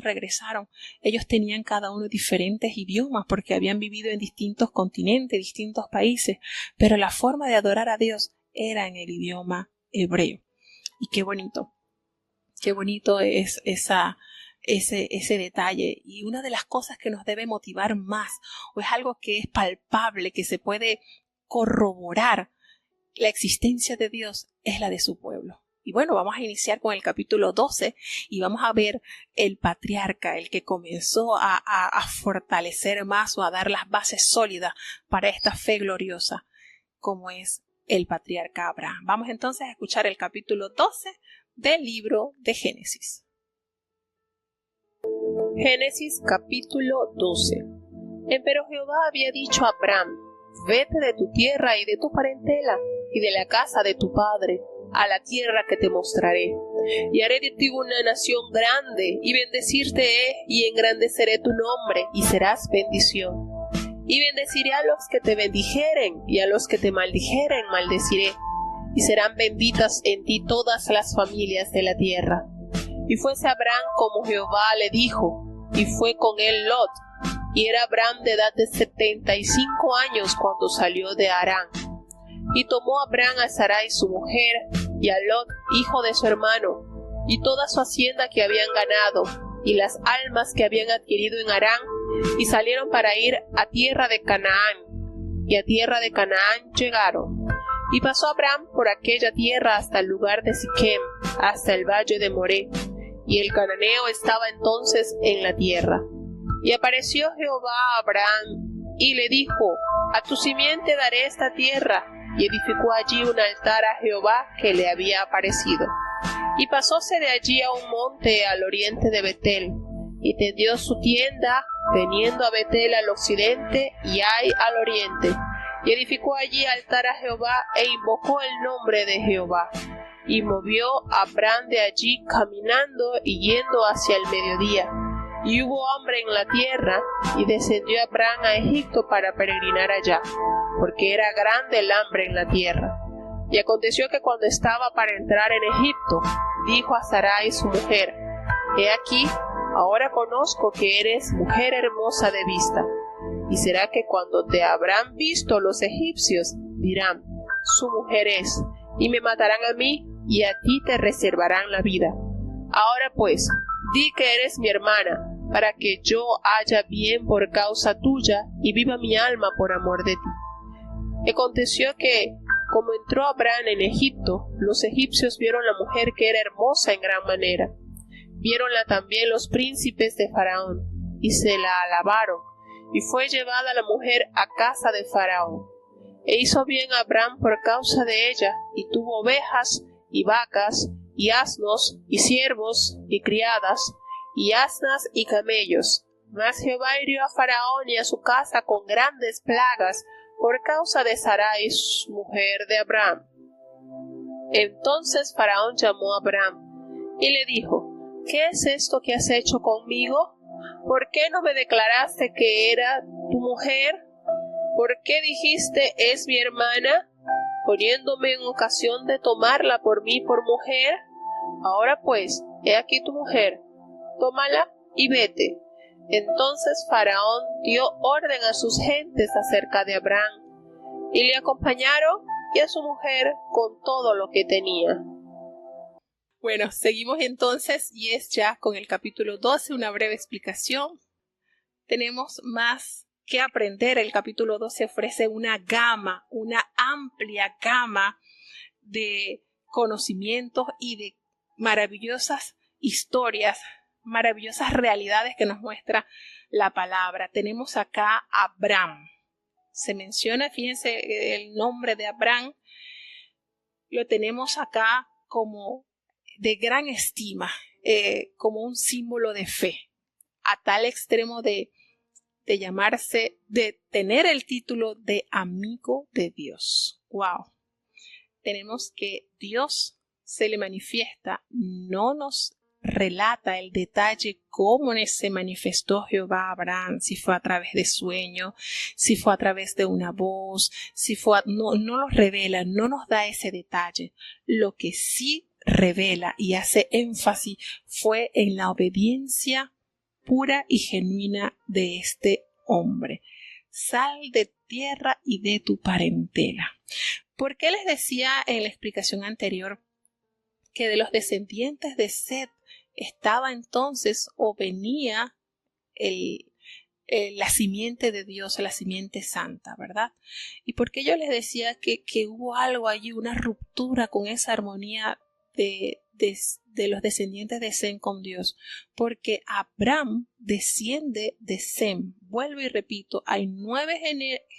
regresaron, ellos tenían cada uno diferentes idiomas porque habían vivido en distintos continentes, distintos países, pero la forma de adorar a Dios era en el idioma hebreo. Y qué bonito es ese detalle. Y una de las cosas que nos debe motivar más, o es algo que es palpable, que se puede corroborar la existencia de Dios, es la de su pueblo. Y bueno, vamos a iniciar con el capítulo 12 y vamos a ver el patriarca, el que comenzó a fortalecer más o a dar las bases sólidas para esta fe gloriosa, como es el patriarca Abraham. Vamos entonces a escuchar el capítulo 12 del libro de Génesis. Génesis capítulo 12. Empero Jehová había dicho a Abraham: vete de tu tierra y de tu parentela y de la casa de tu padre a la tierra que te mostraré, y haré de ti una nación grande, y bendecirte he, y engrandeceré tu nombre, y serás bendición. Y bendeciré a los que te bendijeren, y a los que te maldijeren maldeciré, y serán benditas en ti todas las familias de la tierra. Y fuese Abraham como Jehová le dijo, y fue con él Lot, y era Abraham de edad de 75 años cuando salió de Harán. Y tomó Abraham a Sarai su mujer, y a Lot, hijo de su hermano, y toda su hacienda que habían ganado, y las almas que habían adquirido en Harán, y salieron para ir a tierra de Canaán, y a tierra de Canaán llegaron. Y pasó Abraham por aquella tierra hasta el lugar de Siquem, hasta el valle de Moré, y el cananeo estaba entonces en la tierra. Y apareció Jehová a Abraham, y le dijo: a tu simiente daré esta tierra, y edificó allí un altar a Jehová que le había aparecido. Y pasóse de allí a un monte al oriente de Betel, y tendió su tienda, teniendo a Betel al occidente y Ai al oriente, y edificó allí altar a Jehová, e invocó el nombre de Jehová. Y movió a Abraham de allí caminando y yendo hacia el mediodía. Y hubo hambre en la tierra, y descendió Abraham a Egipto para peregrinar allá, porque era grande el hambre en la tierra. Y aconteció que cuando estaba para entrar en Egipto, dijo a Sarai su mujer: he aquí, ahora conozco que eres mujer hermosa de vista. Y será que cuando te habrán visto los egipcios, dirán: su mujer es, y me matarán a mí, y a ti te reservarán la vida. Ahora pues, di que eres mi hermana, para que yo haya bien por causa tuya, y viva mi alma por amor de ti. Aconteció que, como entró Abraham en Egipto, los egipcios vieron la mujer que era hermosa en gran manera. Viéronla también los príncipes de Faraón, y se la alabaron, y fue llevada la mujer a casa de Faraón. E hizo bien Abram por causa de ella, y tuvo ovejas, y vacas, y asnos, y siervos, y criadas, y asnas, y camellos. Mas Jehová hirió a Faraón y a su casa con grandes plagas, por causa de Sarai, mujer de Abram. Entonces Faraón llamó a Abram, y le dijo, ¿qué es esto que has hecho conmigo? ¿Por qué no me declaraste que era tu mujer? ¿Por qué dijiste, es mi hermana, poniéndome en ocasión de tomarla por mí por mujer? Ahora pues, he aquí tu mujer, tómala y vete. Entonces Faraón dio orden a sus gentes acerca de Abram, y le acompañaron y a su mujer con todo lo que tenía. Bueno, seguimos entonces y es ya con el capítulo 12, una breve explicación. Tenemos más que aprender. El capítulo 12 ofrece una amplia gama de conocimientos y de maravillosas historias, maravillosas realidades que nos muestra la palabra. Tenemos acá a Abram. Se menciona, fíjense, el nombre de Abram, lo tenemos acá como de gran estima, como un símbolo de fe, a tal extremo de llamarse, de tener el título de amigo de Dios. ¡Wow! Tenemos que Dios se le manifiesta, no nos relata el detalle cómo se manifestó Jehová a Abraham, si fue a través de sueño, si fue a través de una voz, no lo revela, no nos da ese detalle. Lo que sí revela y hace énfasis fue en la obediencia pura y genuina de este hombre. Sal de tierra y de tu parentela. ¿Por qué les decía en la explicación anterior que de los descendientes de Set estaba entonces o venía la simiente de Dios, la simiente santa, ¿verdad? Y por qué yo les decía que hubo algo allí, una ruptura con esa armonía de los descendientes de Sem con Dios, porque Abram desciende de Sem. Vuelvo y repito, hay 9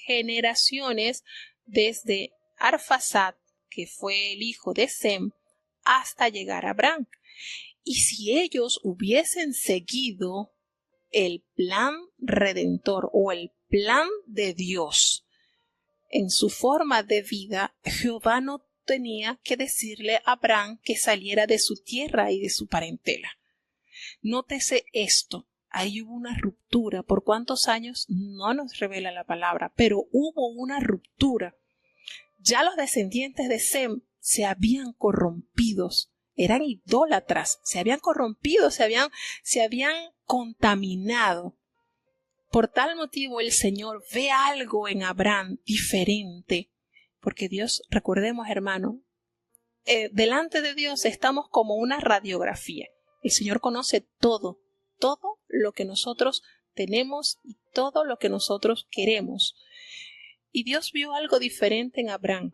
generaciones desde Arfaxad, que fue el hijo de Sem, hasta llegar a Abram. Y si ellos hubiesen seguido el plan redentor o el plan de Dios en su forma de vida, Jehová no tenía que decirle a Abram que saliera de su tierra y de su parentela. Nótese esto, ahí hubo una ruptura. ¿Por cuántos años? No nos revela la palabra, pero hubo una ruptura. Ya los descendientes de Sem se habían corrompido, eran idólatras, se habían corrompido, se habían contaminado. Por tal motivo el Señor ve algo en Abram diferente, porque Dios, recordemos hermano, delante de Dios estamos como una radiografía. El Señor conoce todo lo que nosotros tenemos y todo lo que nosotros queremos. Y Dios vio algo diferente en Abram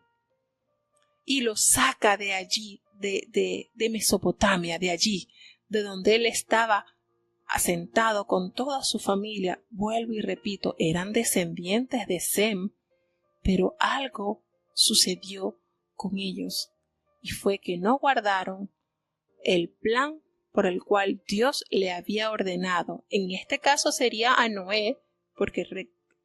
y lo saca de allí, de Mesopotamia, de allí, de donde él estaba asentado con toda su familia. Vuelvo y repito, eran descendientes de Sem, pero algo sucedió con ellos y fue que no guardaron el plan por el cual Dios le había ordenado. En este caso sería a Noé, porque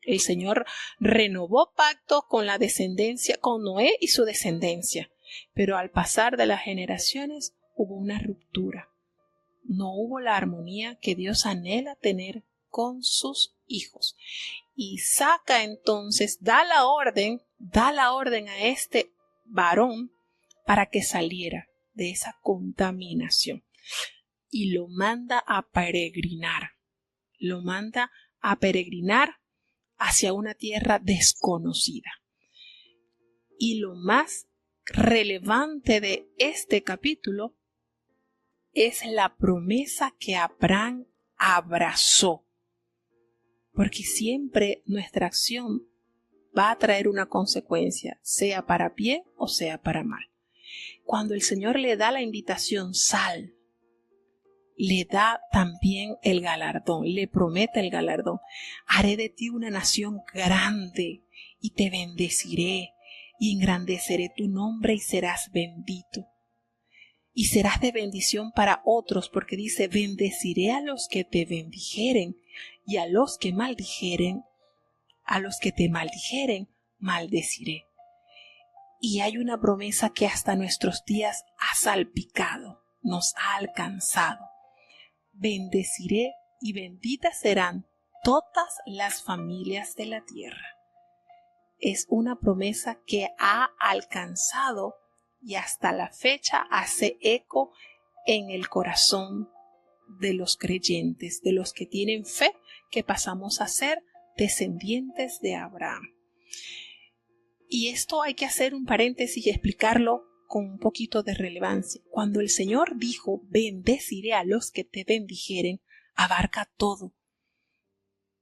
el Señor renovó pacto con la descendencia, con Noé y su descendencia, pero al pasar de las generaciones hubo una ruptura. No hubo la armonía que Dios anhela tener con sus hijos. Y saca entonces, da la orden a este varón para que saliera de esa contaminación. Y lo manda a peregrinar. Lo manda a peregrinar hacia una tierra desconocida. Y lo más relevante de este capítulo es la promesa que Abram abrazó. Porque siempre nuestra acción va a traer una consecuencia, sea para bien o sea para mal. Cuando el Señor le da la invitación, sal, le da también el galardón, le promete el galardón. Haré de ti una nación grande y te bendeciré y engrandeceré tu nombre y serás bendito. Y serás de bendición para otros, porque dice, bendeciré a los que te bendijeren y a los que maldijeren, a los que te maldijeren, maldeciré. Y hay una promesa que hasta nuestros días ha salpicado, nos ha alcanzado. Bendeciré y benditas serán todas las familias de la tierra. Es una promesa que ha alcanzado y hasta la fecha hace eco en el corazón de los creyentes, de los que tienen fe, que pasamos a ser descendientes de Abraham. Y esto hay que hacer un paréntesis y explicarlo con un poquito de relevancia. Cuando el Señor dijo, bendeciré a los que te bendijeren, abarca todo.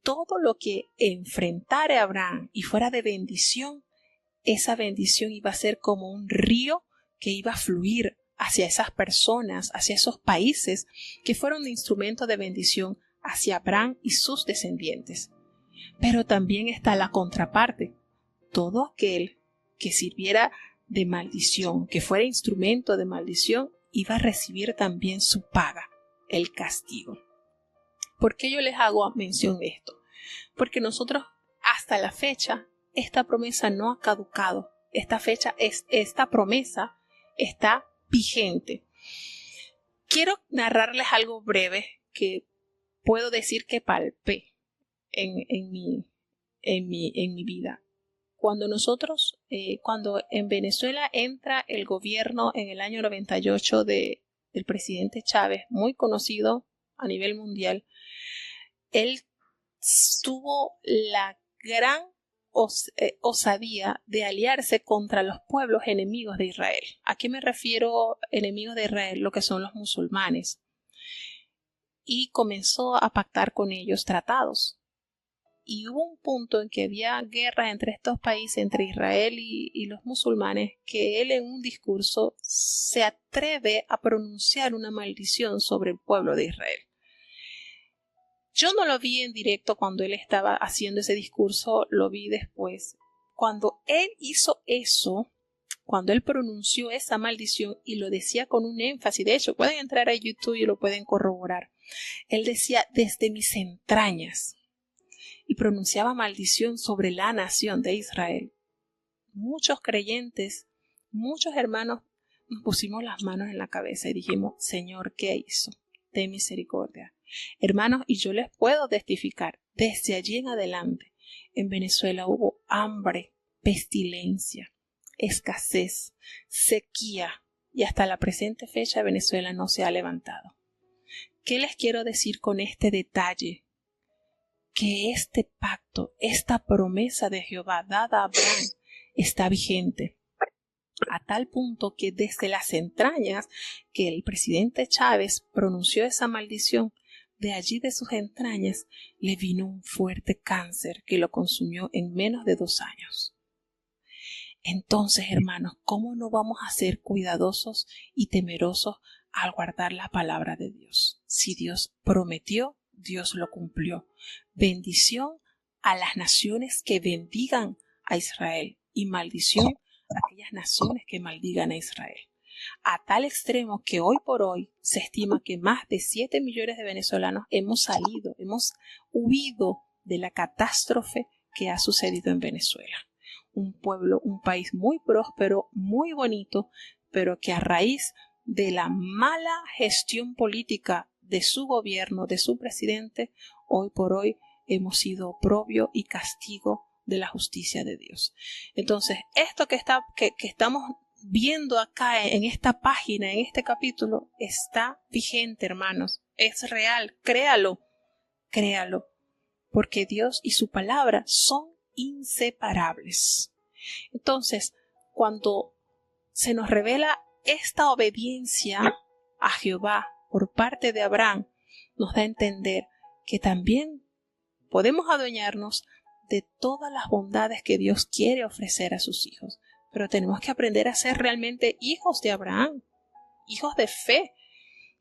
Todo lo que enfrentare a Abraham y fuera de bendición, esa bendición iba a ser como un río que iba a fluir hacia esas personas, hacia esos países que fueron de instrumento de bendición hacia Abraham y sus descendientes. Pero también está la contraparte. Todo aquel que sirviera de maldición, que fuera instrumento de maldición, iba a recibir también su paga, el castigo. ¿Por qué yo les hago mención de esto? Porque nosotros hasta la fecha esta promesa no ha caducado. Esta promesa está vigente. Quiero narrarles algo breve que puedo decir que palpé en mi vida. Cuando en Venezuela entra el gobierno en el año 98 del presidente Chávez, muy conocido a nivel mundial, él tuvo la gran osadía de aliarse contra los pueblos enemigos de Israel. ¿A qué me refiero enemigos de Israel? Lo que son los musulmanes. Y comenzó a pactar con ellos tratados. Y hubo un punto en que había guerra entre estos países, entre Israel y los musulmanes, que él en un discurso se atreve a pronunciar una maldición sobre el pueblo de Israel. Yo no lo vi en directo cuando él estaba haciendo ese discurso, lo vi después. Cuando él hizo eso, cuando él pronunció esa maldición y lo decía con un énfasis, de hecho pueden entrar a YouTube y lo pueden corroborar, él decía desde mis entrañas y pronunciaba maldición sobre la nación de Israel. Muchos creyentes, muchos hermanos nos pusimos las manos en la cabeza y dijimos, Señor, ¿qué hizo? Ten misericordia. Hermanos, y yo les puedo testificar, desde allí en adelante, en Venezuela hubo hambre, pestilencia, escasez, sequía, y hasta la presente fecha Venezuela no se ha levantado. ¿Qué les quiero decir con este detalle? Que este pacto, esta promesa de Jehová dada a Abraham está vigente, a tal punto que desde las entrañas que el presidente Chávez pronunció esa maldición, de allí de sus entrañas le vino un fuerte cáncer que lo consumió en menos de 2 años. Entonces, hermanos, ¿cómo no vamos a ser cuidadosos y temerosos al guardar la palabra de Dios? Si Dios prometió, Dios lo cumplió. Bendición a las naciones que bendigan a Israel y maldición a aquellas naciones que maldigan a Israel. A tal extremo que hoy por hoy se estima que más de 7 millones de venezolanos hemos huido de la catástrofe que ha sucedido en Venezuela. Un país muy próspero, muy bonito, pero que a raíz de la mala gestión política de su gobierno, de su presidente, hoy por hoy hemos sido oprobio y castigo de la justicia de Dios. Entonces, esto que estamos viendo acá en esta página, en este capítulo, está vigente, hermanos. Es real, créalo, porque Dios y su palabra son inseparables. Entonces, cuando se nos revela esta obediencia a Jehová por parte de Abraham, nos da a entender que también podemos adueñarnos de todas las bondades que Dios quiere ofrecer a sus hijos. Pero tenemos que aprender a ser realmente hijos de Abraham, hijos de fe,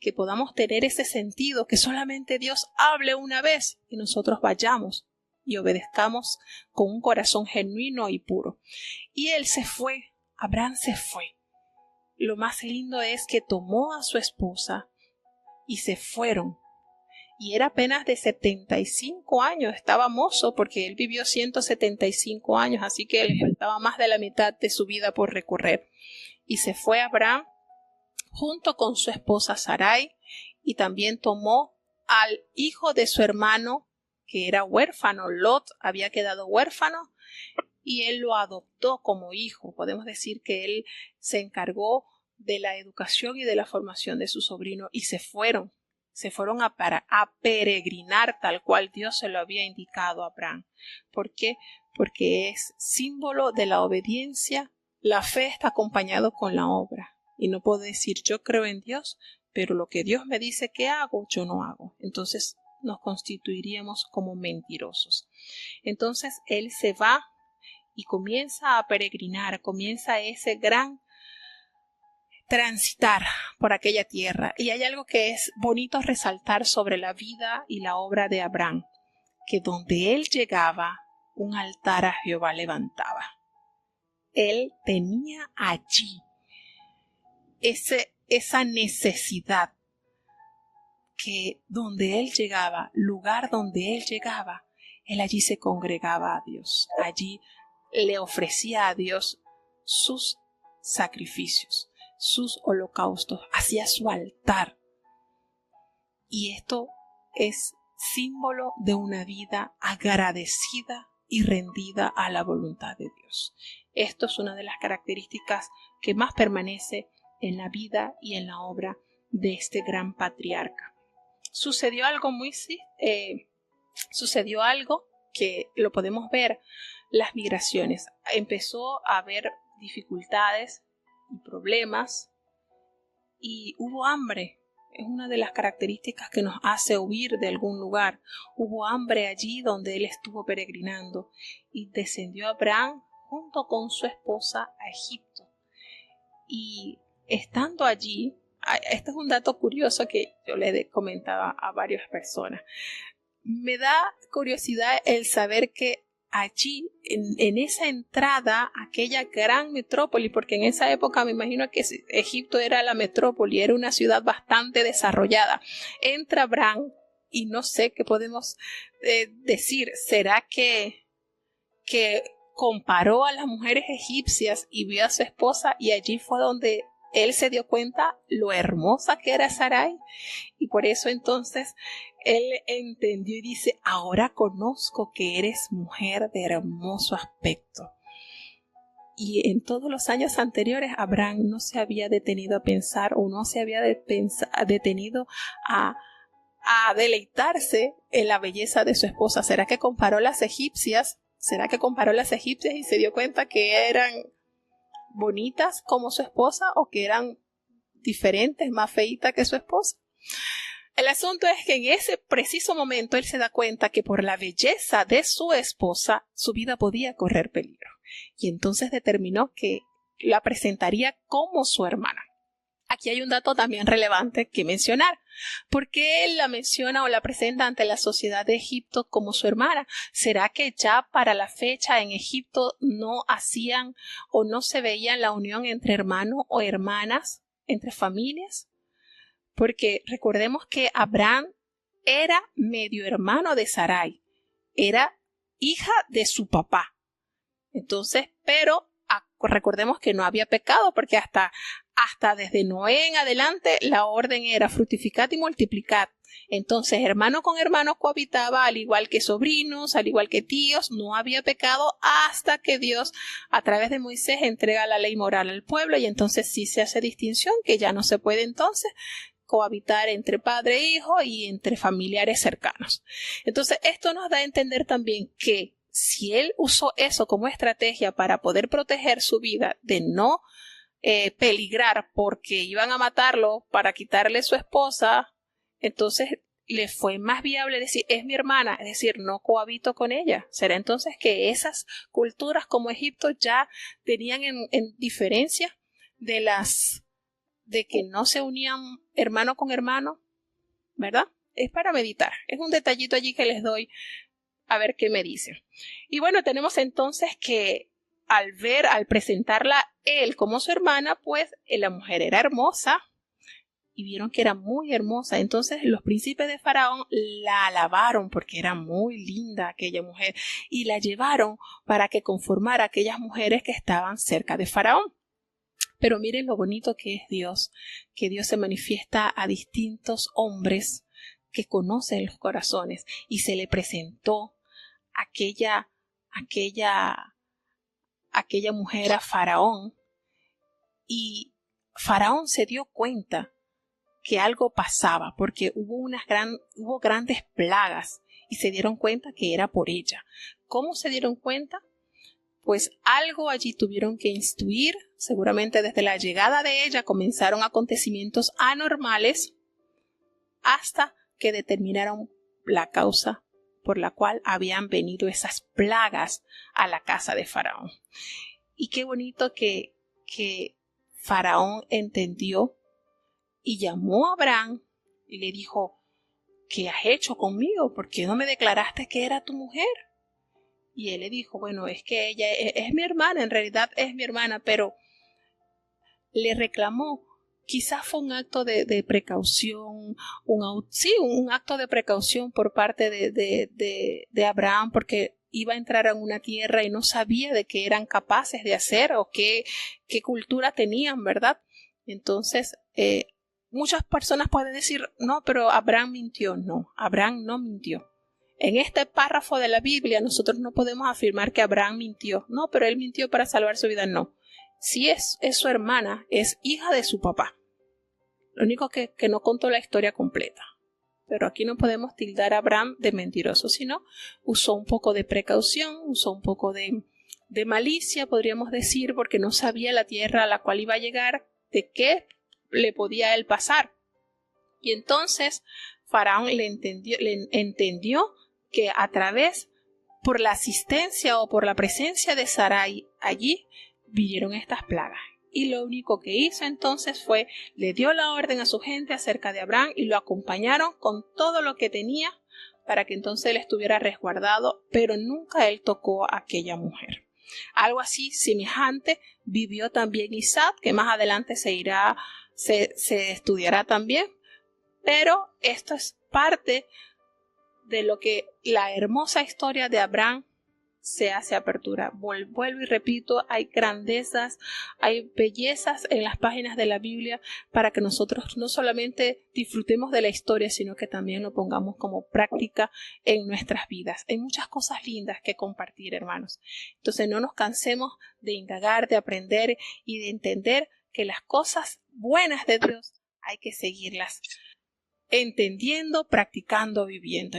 que podamos tener ese sentido, que solamente Dios hable una vez y nosotros vayamos y obedezcamos con un corazón genuino y puro. Y él se fue, Abraham se fue. Lo más lindo es que tomó a su esposa y se fueron. Y era apenas de 75 años, estaba mozo porque él vivió 175 años, así que le faltaba más de la mitad de su vida por recorrer. Y se fue Abraham junto con su esposa Sarai, y también tomó al hijo de su hermano, que era huérfano. Lot había quedado huérfano, y él lo adoptó como hijo. Podemos decir que él se encargó de la educación y de la formación de su sobrino, y se fueron a peregrinar tal cual Dios se lo había indicado a Abraham. ¿Por qué? Porque es símbolo de la obediencia. La fe está acompañado con la obra. Y no puedo decir yo creo en Dios, pero lo que Dios me dice que hago, yo no hago. Entonces nos constituiríamos como mentirosos. Entonces él se va y comienza a peregrinar, comienza ese gran transitar por aquella tierra. Y hay algo que es bonito resaltar sobre la vida y la obra de Abraham, que donde él llegaba, un altar a Jehová levantaba. Él tenía allí esa necesidad, que donde él llegaba, lugar donde él llegaba, él allí se congregaba a Dios, allí le ofrecía a Dios sus sacrificios, sus holocaustos, hacía su altar. Y esto es símbolo de una vida agradecida y rendida a la voluntad de Dios. Esto es una de las características que más permanece en la vida y en la obra de este gran patriarca. Sucedió algo que lo podemos ver, las migraciones. Empezó a haber dificultades y problemas y hubo hambre. Es una de las características que nos hace huir de algún lugar. Hubo hambre allí donde él estuvo peregrinando, y descendió Abraham junto con su esposa a Egipto. Y estando allí, este es un dato curioso que yo le comentaba a varias personas. Me da curiosidad el saber que allí, en esa entrada, aquella gran metrópoli, porque en esa época me imagino que Egipto era la metrópoli, era una ciudad bastante desarrollada, entra Abraham y no sé qué podemos decir. ¿Será que comparó a las mujeres egipcias y vio a su esposa, y allí fue donde él se dio cuenta lo hermosa que era Sarai? Y por eso entonces él entendió y dice: ahora conozco que eres mujer de hermoso aspecto. Y en todos los años anteriores Abraham no se había detenido a pensar, o no se había detenido a deleitarse en la belleza de su esposa. ¿Será que comparó las egipcias? ¿Será que comparó las egipcias y se dio cuenta que eran bonitas como su esposa, o que eran diferentes, más feitas que su esposa? El asunto es que en ese preciso momento él se da cuenta que por la belleza de su esposa su vida podía correr peligro, y entonces determinó que la presentaría como su hermana. Aquí hay un dato también relevante que mencionar. ¿Por qué él la menciona o la presenta ante la sociedad de Egipto como su hermana? ¿Será que ya para la fecha en Egipto no hacían o no se veían la unión entre hermanos o hermanas, entre familias? Porque recordemos que Abraham era medio hermano de Sarai, era hija de su papá. Entonces, pero recordemos que no había pecado, porque hasta desde Noé en adelante la orden era fructificad y multiplicad. Entonces hermano con hermano cohabitaba, al igual que sobrinos, al igual que tíos. No había pecado hasta que Dios a través de Moisés entrega la ley moral al pueblo, y entonces sí se hace distinción, que ya no se puede entonces cohabitar entre padre e hijo y entre familiares cercanos. Entonces esto nos da a entender también que si él usó eso como estrategia para poder proteger su vida de no peligrar porque iban a matarlo para quitarle su esposa, entonces le fue más viable decir: es mi hermana, es decir, no cohabito con ella. Será entonces que esas culturas como Egipto ya tenían en diferencia de las de que no se unían hermano con hermano, ¿verdad? Es para meditar. Es un detallito allí que les doy a ver qué me dicen. Y bueno, tenemos entonces que al presentarla él como su hermana, pues la mujer era hermosa y vieron que era muy hermosa. Entonces los príncipes de Faraón la alabaron porque era muy linda aquella mujer y la llevaron para que conformara a aquellas mujeres que estaban cerca de Faraón. Pero miren lo bonito que es Dios, que Dios se manifiesta a distintos hombres que conocen los corazones y se le presentó aquella mujer a Faraón y Faraón se dio cuenta que algo pasaba porque hubo grandes plagas y se dieron cuenta que era por ella. ¿Cómo se dieron cuenta? Pues algo allí tuvieron que instruir, seguramente desde la llegada de ella comenzaron acontecimientos anormales hasta que determinaron la causa por la cual habían venido esas plagas a la casa de Faraón. Y qué bonito que Faraón entendió y llamó a Abraham y le dijo, ¿qué has hecho conmigo? ¿Por qué no me declaraste que era tu mujer? Y él le dijo, bueno, es que ella es mi hermana, en realidad es mi hermana, pero le reclamó. Quizás fue un acto de precaución, un acto de precaución por parte de Abraham, porque iba a entrar en una tierra y no sabía de qué eran capaces de hacer o qué cultura tenían, ¿verdad? Entonces, muchas personas pueden decir, no, pero Abraham mintió. No, Abraham no mintió. En este párrafo de la Biblia nosotros no podemos afirmar que Abraham mintió. No, pero él mintió para salvar su vida. No. Si es su hermana, es hija de su papá. Lo único que no contó la historia completa. Pero aquí no podemos tildar a Abraham de mentiroso, sino usó un poco de precaución, usó un poco de malicia, podríamos decir, porque no sabía la tierra a la cual iba a llegar, de qué le podía a él pasar. Y entonces Faraón le entendió que por la asistencia o por la presencia de Sarai allí, vinieron estas plagas. Y lo único que hizo entonces fue, le dio la orden a su gente acerca de Abraham y lo acompañaron con todo lo que tenía para que entonces él estuviera resguardado, pero nunca él tocó a aquella mujer. Algo así semejante vivió también Isaac, que más adelante se estudiará también, pero esto es parte de lo que la hermosa historia de Abraham se hace apertura. Vuelvo y repito, hay grandezas, hay bellezas en las páginas de la Biblia para que nosotros no solamente disfrutemos de la historia, sino que también lo pongamos como práctica en nuestras vidas. Hay muchas cosas lindas que compartir, hermanos. Entonces no nos cansemos de indagar, de aprender y de entender que las cosas buenas de Dios hay que seguirlas entendiendo, practicando, viviendo.